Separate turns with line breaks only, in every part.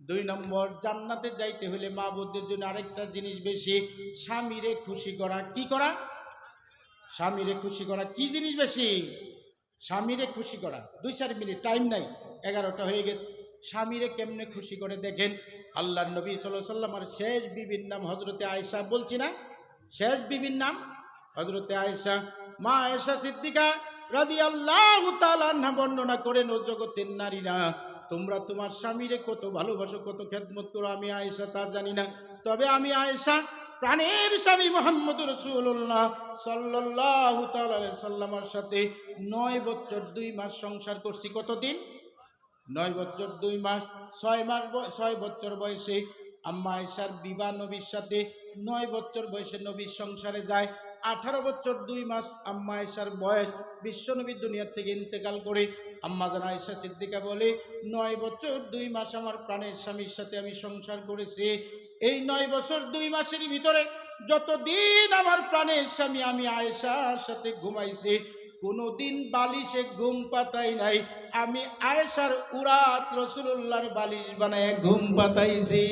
দুই নম্বর, জান্নাতে যাইতে হলে মাবুদের জন্য আরেকটা জিনিস বেশি, স্বামীরে খুশি করা। কি করা? স্বামীরে খুশি করা। কি জিনিস বেশি? স্বামীরে খুশি করা। 2-4 মিনিট, টাইম নাই, 11টা হয়ে গেছে। স্বামীরে কেমনে খুশি করে দেখেন। আল্লাহর নবী সাল্লাল্লাহু আলাইহি ওয়াসাল্লাম আর শেষ বিবির নাম হযরতে আয়েশা, বলছি না শেষ বিবির নাম হযরতে আয়েশা। মা আয়েশা সিদ্দিকা রাদিয়াল্লাহু তাআলা আনহা বর্ণনা করেন, ও জগতের নারীরা, তোমরা তোমার স্বামীরে কত ভালোবাসো, কত খেদমত করো, আমি আয়েশা তা জানি না, তবে আমি আয়েশা প্রাণের স্বামী মুহাম্মদ রাসূলুল্লাহ সাল্লাল্লাহু তাআলা আলাইহি সাল্লামের সাথে 9 বছর 2 মাস সংসার করছি। কতদিন? 9 বছর 2 মাস। 6 বছর বয়সে আম্মা আয়েশার বিবাহ নবীর সাথে, 9 বছর বয়সে নবীর সংসারে যায়। 18 বছর 2 মাস আম্মা আয়েশার বয়স, বিশ্বনবী দুনিয়ার থেকে ইন্তেকাল করে। আম্মা জান আয়েশা সিদ্দিকা বলে, 9 বছর 2 মাস আমার প্রাণের স্বামীর সাথে আমি সংসার করেছি। এই 9 বছর 2 মাসের ভিতরে যতদিন আমার প্রাণের স্বামী আমি আয়েশার সাথে ঘুমাইছি, কোনদিন বালিশে ঘুম পাতাই নাই, আমি আয়েশার উরাত রাসূলুল্লাহর বালিশ বানায় ঘুম পাতাইছি।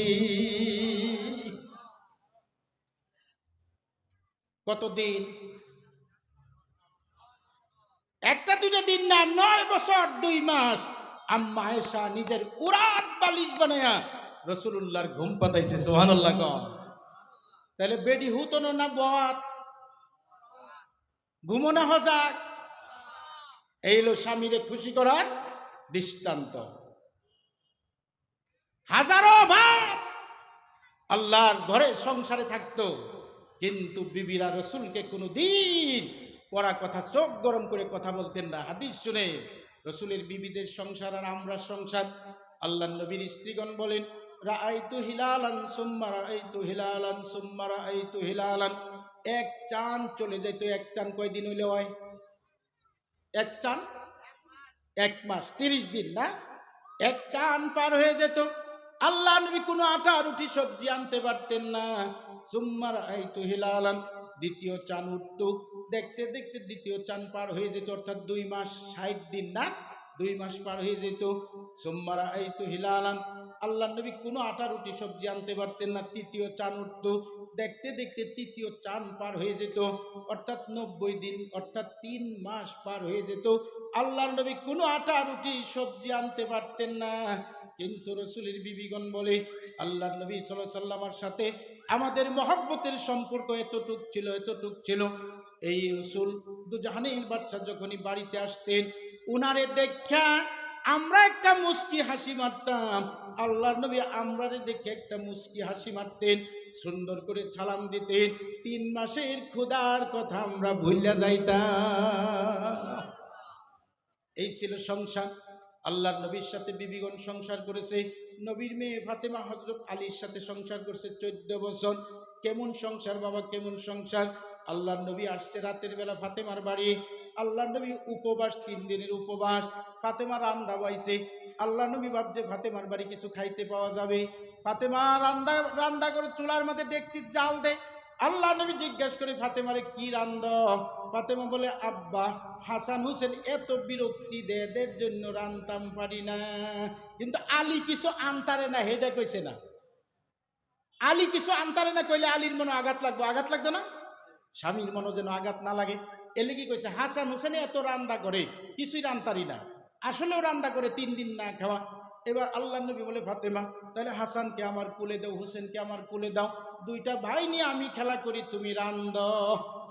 কতদিন? একটা দুটো দিন না, 9 বছর 2 মাস আম্মা আয়েশা নিজের উরাত বালিশ বানায়া রাসূলুল্লাহর ঘুম পাতাইছে। সুবহানাল্লাহ। তাহলে বেডি হুতনো না বহাত ঘুমো না হজাক, এই হলো স্বামীরে খুশি করার দৃষ্টান্ত। হাজারো ভাব আল্লাহর ঘরে সংসারে থাকতো, কিন্তু বিবিরা রসুলকে কোনোদিন কড়া কথা, চোখ গরম করে কথা বলতেন না। হাদিস শুনে রসুলের বিবিদের সংসার আর আমরা সংসার। আল্লাহ নবীর স্ত্রীগণ বলেন, রাআইতু হিলালান সুম্মা রাআইতু হিলালান সুম্মা রাআইতু হিলালান। এক চাঁদ চলে যেত। এক চাঁদ কয়দিন হইলে হয়? এক চাঁদ 1 মাস 30 দিন না? এক চাঁদ পার হয়ে যেত, আল্লাহ নবী কোনো আটা রুটি সবজি আনতে পারতেন না। সুম্মা রাআইতু হিলালান, দ্বিতীয় চাঁদ উঠত, দেখতে দেখতে দ্বিতীয় চাঁদ পার হয়ে যেত, অর্থাৎ 2 মাস 60 দিন না, 2 মাস পার হয়ে যেত। সুম্মা রাআইতু হিলালান, আল্লাহ নবী কোনো আটা রুটি সবজি আনতে পারতেন না, তৃতীয় চাঁদ উঠত, দেখতে দেখতে তৃতীয় চাঁদ পার হয়ে যেত, অর্থাৎ 90 দিন, অর্থাৎ 3 মাস পার হয়ে যেত। আল্লাহ নবী কোনো আটা রুটি সবজি আনতে পারতেন না। কিন্তু রসুলের বিবিগণ বলে, আল্লাহ নবী সাল্লাল্লাহু আলাইহি ওয়াসাল্লামের সাথে আমাদের মহব্বতের সম্পর্ক এতটুক ছিল, এতটুক ছিল। এই রসুল দুজাহানের বাদশা যখনই বাড়িতে আসতেন, উনারে দেখা আমরা একটা মুস্কি হাসি মারতাম, আল্লাহ নবী আমরারে দেখে একটা মুস্কি হাসি মারতেন, সুন্দর করে সালাম দিতেন। 3 মাসের ক্ষুধার কথা আমরা ভুইলা যাইতাম। এই ছিল সংসার। আল্লাহর নবীর সাথে বিবিগণ সংসার করেছে। নবীর মেয়ে ফাতেমা হযরত আলীর সাথে সংসার করছে 14 বছর। কেমন সংসার বাবা, কেমন সংসার! আল্লাহর নবী আসছে রাতের বেলা ফাতেমার বাড়ি। আল্লাহর নবী উপবাস, 3 দিনের উপবাস। ফাতেমা রান্দা বাইছে। আল্লাহ নবী ভাবছে ফাতেমার বাড়ি কিছু খাইতে পাওয়া যাবে। ফাতেমা রান্দা করে চুলার মধ্যে ডেকসি জাল দে। আল্লাহ নবী জিজ্ঞাসা করে, ফাতেমারে কি রান্দ? ফাতেমা বলে, আব্বা হাসান হুসেন এত বিরক্তি দেদের জন্য রান্তাম পারি না। কিন্তু আলী কিছু আনতারে না, হেডে কইছে না। আলী কিছু আনতারে না কইলে আলীর মনে আঘাত লাগবে, আঘাত লাগতো না? স্বামীর মনে যেন আঘাত না লাগে, এলে কি কইছে, হাসান হুসেন এত রান্না করে কিছুই রান্তারি না, আসলেও রান্না করে 3 দিন না খাওয়া। এবার আল্লাহ নবী বলে, ফাতেমা তাহলে হাসানকে আমার কুলে দাও, হুসেনকে আমার কুলে দাও, 2টা ভাই নিয়ে আমি খেলা করি, তুমি রান্ধ।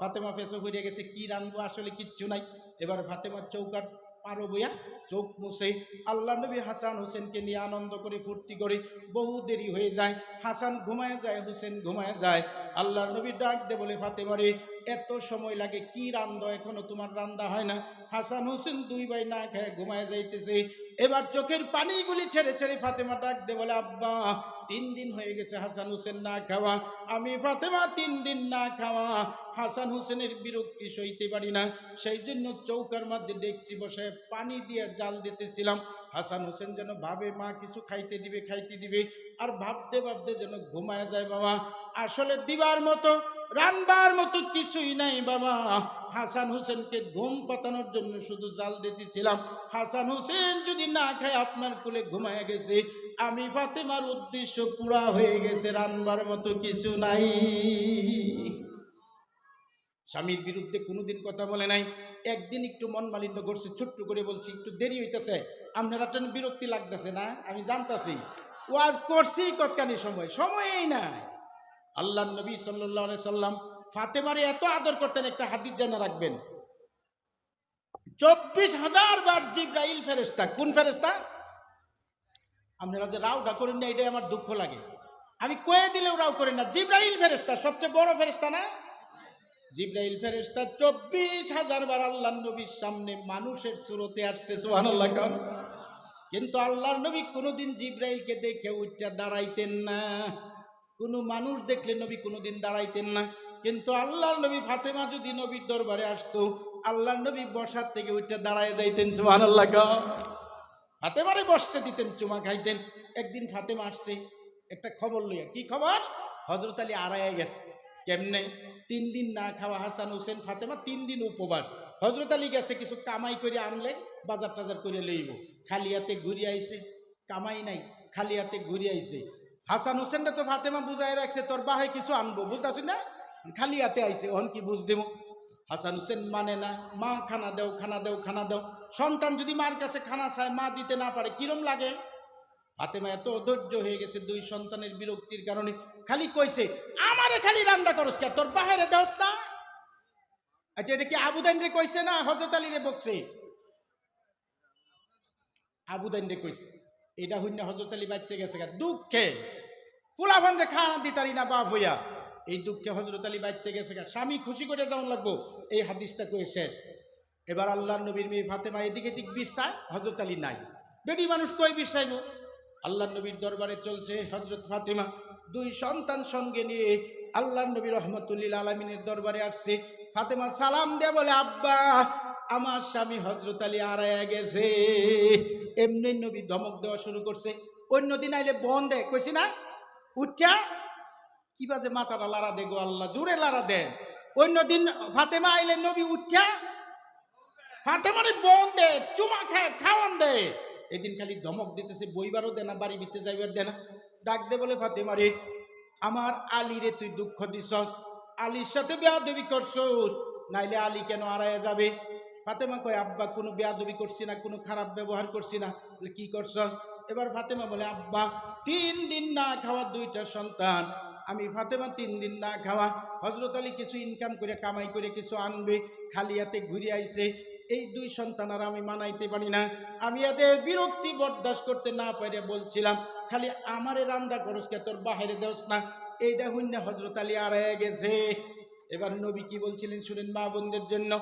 ফাতেমা ফেসে ফিরে গেছে, কি রান্ধবো, আসলে কিচ্ছু নাই। এবার ফাতেমার চৌকাট পারো বইয়া চোখ মুছে আল্লাহ নবী হাসান হুসেনকে নিয়ে আনন্দ করে ফুর্তি করে। বহু দেরি হয়ে যায়, হাসান ঘুমায় যায়, হুসেন ঘুমায় যায়। আল্লাহ নবী ডাক দে বলে, ফাতেমারে এত সময় লাগে কি রান্ধ, এখনো তোমার রান্দা হয় না? হাসান হুসেন 2 ভাই না খেয়ে ঘুমায় যাইতেছে। এবার চোখের পানিগুলি ছেড়ে ছেড়ে ফাতেমা ডাক দে বলে, আব্বা 3 দিন হয়ে গেছে হাসান হুসেন না খাওয়া, আমি ফাতেমা 3 দিন না খাওয়া, হাসান হুসেনের বিরক্তি সইতে পারি না, সেই জন্য চৌকার মধ্যে ডেকসি বসে পানি দিয়ে জাল দিতেছিলাম। হাসান হুসেন যেন ভাবে মা কিছু খাইতে দিবে, খাইতে দিবে, আর ভাবতে ভাবতে যেন ঘুমায় যায়। বাবা আসলে দিবার মতো রানবার মতো কিছুই নাই বাবা। হাসান হোসেনকে ঘুম পাতানোর জন্য শুধু জাল দিতেছিলাম। হাসান হোসেন যদি না খায় আপনার কোলে ঘুমায় গেছে, আমি ফাতেমার উদ্দেশ্য পুরা হয়ে গেছে, রানবার মতো কিছু নাই। স্বামীর বিরুদ্ধে কোনোদিন কথা বলে নাই। একদিন একটু মন মালিন্য করছে, ছোট্ট করে বলছি একটু দেরি হইতেছে, আপনারা তো বিরক্তি লাগতেছে না, আমি জানতাছি ওয়াজ করছি কতখানি সময়ই নাই। আল্লাহ নবী সাল্লাল্লাহু আলাইহি সাল্লাম ফাতেমারে এত আদর করতেন, একটা হাদিস জানা রাখবেন, 24,000 বার জিবরাইল ফেরেশতা। কোন ফেরেশতা? আপনারা যে রাওটা করেন না, এটাই আমার দুঃখ লাগে। আমি কয়ে দিলেও রাও করেন না। জিবরাইল ফেরেশতা সবচেয়ে বড় ফেরেশতা না? জিবরাইল ফেরেশতা 24,000 বার আল্লাহর নবীর সামনে মানুষের সুরতে আসছে, সুবহানাল্লাহ। কিন্তু আল্লাহর নবী কোনোদিন জিবরাইলকে দেখে উঠটা দাঁড়াইতেন না। কোনো মানুষ দেখলে নবী কোনোদিন দাঁড়াইতেন না। কিন্তু আল্লাহর নবী ফাতেমা যদি নবীর দরবারে আসতো, আল্লাহর নবী বসার থেকে উঠটা দাঁড়ায় যাইতেন, সুবহানাল্লাহ। ফাতেমারে বসতে দিতেন, চুমা খাইতেন। একদিন ফাতেমা আসছে একটা খবর লইয়া। কি খবর? হযরত আলী আড়াইয়া গেছে। কেমনে? 3 দিন না খাওয়া হাসান হোসেন ফাতেমা, 3 দিন উপবাস। হযরত আলী গেছে কিছু কামাই করে আনলে বাজার টাজার করে লইব। খালি হাতে ঘুরে আইছে, কামাই নাই, খালি হাতে ঘুরে আইছে। হাসান হোসেনটা তো ফাতেমা বুঝাই রাখছে তোর বাহে কিছু আনবো, বুঝতেছি না, খালি হাতে আইছে, ওহন কি বুঝ দেব। হাসান হোসেন মানে না, মা খানা দেও, খানা দেও, খানা দেও। সন্তান যদি মার কাছে খানা চায়, মা দিতে না পারে, কিরম লাগে? ফাতেমা এত অধৈর্য হয়ে গেছে 2 সন্তানের বিরক্তির কারণে। খালি কইছে আমারে খালি রান্না করস কে, তোর বাহিরে দেওস না? আচ্ছা, এটা কি আবুদাইন রে কইছে না হযরত আলী রে বকছে? আবুদাইন রে কইছে। এটা হইনা হযরত আলী বাইতে গেছে দুঃখে, ফুলাফান রে খানা দিতারি না বাপ হইয়া। এই দুঃখে হযরত আলী বাইতে গেছে। স্বামী খুশি করে যাওয়ান লাগবো, এই হাদিসটা কয়ে শেষ। এবার আল্লাহর নবীর মেয়ে ফাতেমা এদিকে দিক বিশ্বাস, হযরত আলী নাই। বেডি মানুষ কই বিশ্বাইব? আল্লাহর নবীর দরবারে চলছে হযরত ফাতেমা 2 সন্তান সঙ্গে নিয়ে আল্লাহর নবী রহমতুল্লিল আলামিনের দরবারে আসছে। ফাতেমা সালাম দিয়ে বলে, আব্বা আমার স্বামী হযরত আলী আড়াইয়া গেছে। এমনি নবী ধমক দেওয়া শুরু করছে। অন্যদিন আইলে বন দেয়, কইছি না উঠা কি বাজে মাথাটা লাড়া দে গো আল্লাহ, জোরে লাড়া দেন। অন্যদিন ফাতেমা আইলে নবী উঠা ফাতেমারে বন দে, চুমা খায়, খাওয়ান দে। এদিন খালি ধমক দিতেছে, বইবারও দেনা, বাড়ি ভিতরে যাইবার দেনা। ডাক দে বলে, ফাতেমা রে, আমার আলী রে তুই দুঃখ দিছস, আলীর সাথে বেয়াদবি করছস, নাইলে আলী কেন আড়াইয়া যাবে? ফাতেমা কয়, আব্বা কোনো বেয়াদবি করছি না, কোনো খারাপ ব্যবহার করছি না। বলে কি করছ? এবার ফাতেমা বলে, আব্বা 3 দিন না খাওয়া 2টা সন্তান, আমি ফাতেমা 3 দিন না খাওয়া। হযরত আলী কিছু ইনকাম করে কামাই করে কিছু আনবে, খালি হাতে ঘুরে আইছে। এই 2 সন্তান আর আমি মানাইতে পারি না। আমি এদের বিরক্তি বরদাস্ত করতে না পারে বলছিলাম, খালি আমারে রান্না করস কে, তোর বাহিরে দেওস না। এইটা হইনা হযরত আলী আড়াইয়া গেছে। এবার নবী কি বলছিলেন শুনেন, মা বোনদের জন্য,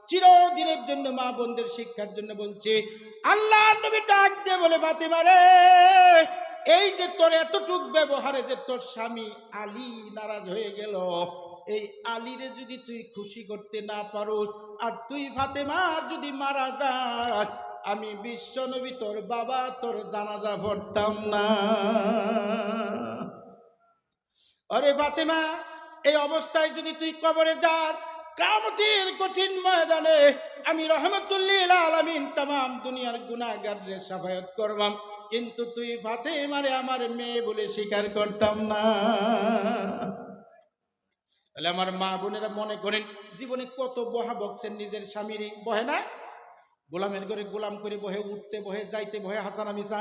চিরদিনের জন্য, মা বোনদের শিক্ষার জন্য বলছে। আল্লাহর নবী ডাক দিয়ে বলে, ফাতেমা রে, এই যে তোর এতটুক ব্যবহারে যে তোর স্বামী আলী নারাজ হয়ে গেল, এই আলীরে যদি তুই খুশি করতে না পারোস, আর তুই ফাতেমা যদি মারা যাস, আমি বিশ্ব নবী তোর বাবা তোর জানাজা পড়তাম না। আরে ফাতেমা, এই অবস্থায় যদি তুই কবরে যাস, কিয়ামতের কঠিন ময়দানে আমি রহমতুল্লিল আলামিন তামাম দুনিয়ার গুনাহগারদের শাফায়াত করবাম, কিন্তু তুই ফাতেমারে আমার মেয়ে বলে স্বীকার করতাম না। তাহলে আমার মা বোনেরা মনে করেন, জীবনে কত বহা বকছেন নিজের স্বামীরই, বহে না? গোলামের ঘরে গোলাম করে বহে, উঠতে বহে, যাইতে বহে, হাসানা মিশা।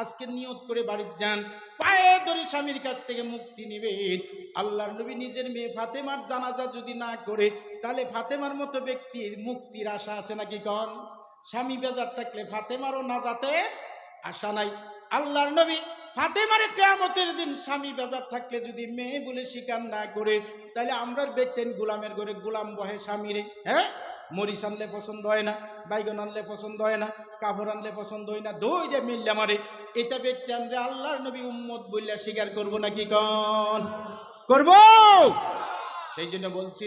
আজকে নিয়ত করে বাড়ির যান, পায়ে ধরে স্বামীর কাছ থেকে মুক্তি নেবেন। আল্লাহর নবী নিজের মেয়ে ফাতেমার জানাজা যদি না করে, তাহলে ফাতেমার মতো ব্যক্তির মুক্তির আশা আছে নাকি কন? স্বামী বেজার থাকলে ফাতেমারও নাজাতের আশা নাই। আল্লাহর নবী ফাতেমারে কিয়ামতের দিন স্বামী বেজার থাকলে যদি মেয়ে বলে স্বীকার না করে, তাহলে আমরা দেখতেন গোলামের ঘরে গোলাম বহে স্বামীরে। হ্যাঁ, মরিচ আনলে পছন্দ হয় না, বাইগন আনলে পছন্দ হয় না, কাপড় আনলে পছন্দ হয় না, দইরে মিললে মারে। এটা ব্যক্তি আনলে আল্লাহর নবী উম্মত বললে স্বীকার করবো নাকি কন? করবো। সেই জন্য বলছি,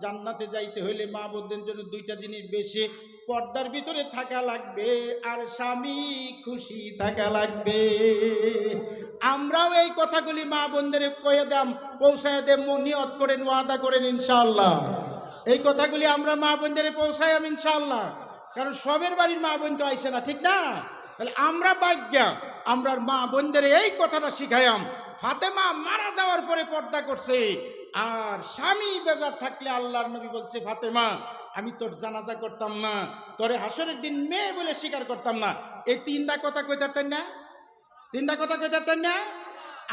জান্নাতে যাইতে হইলে মা বোনদের জন্য 2টা জিনিস বেশি। পর্দার ভিতরে থাকা লাগবে আর স্বামী খুশি থাকা লাগবে। আমরাও এই কথাগুলি মা বোনদের কয়ে দাম, পৌঁছায় দেব, নিয়ত করেন, ওয়াদা করেন ইনশাআল্লাহ। এই কথাগুলি আমরা মা বোনদের পৌঁছাইম ইনশাআল্লাহ। কারণ সবের বাড়ির মা বোন তো আইসে না, ঠিক না? তাহলে আমরা ভাগ্যা, আমরা মা বোনদের এই কথাটা শিখাইম। ফাতেমা মারা যাওয়ার পরে পর্দা করছে, আর স্বামী বেজার থাকলে আল্লাহর নবী বলছে, ফাতেমা আমি তোর জানাজা করতাম না, তোরে হাসরের দিন মেয়ে বলে স্বীকার করতাম না। এই তিনটা কথা কইতারতেন না? তিনটা কথা কইতারতেন না?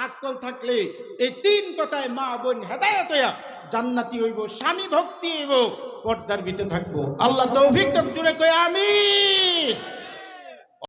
আকল থাকলে এই তিন কথায় মা বোন হেদায়েত হইয়া জান্নাতি হইব, স্বামী ভক্তি হইব, পর্দার ভিতরে থাকবো। আল্লাহ তৌফিক দান, জুড়ে কই আমিন।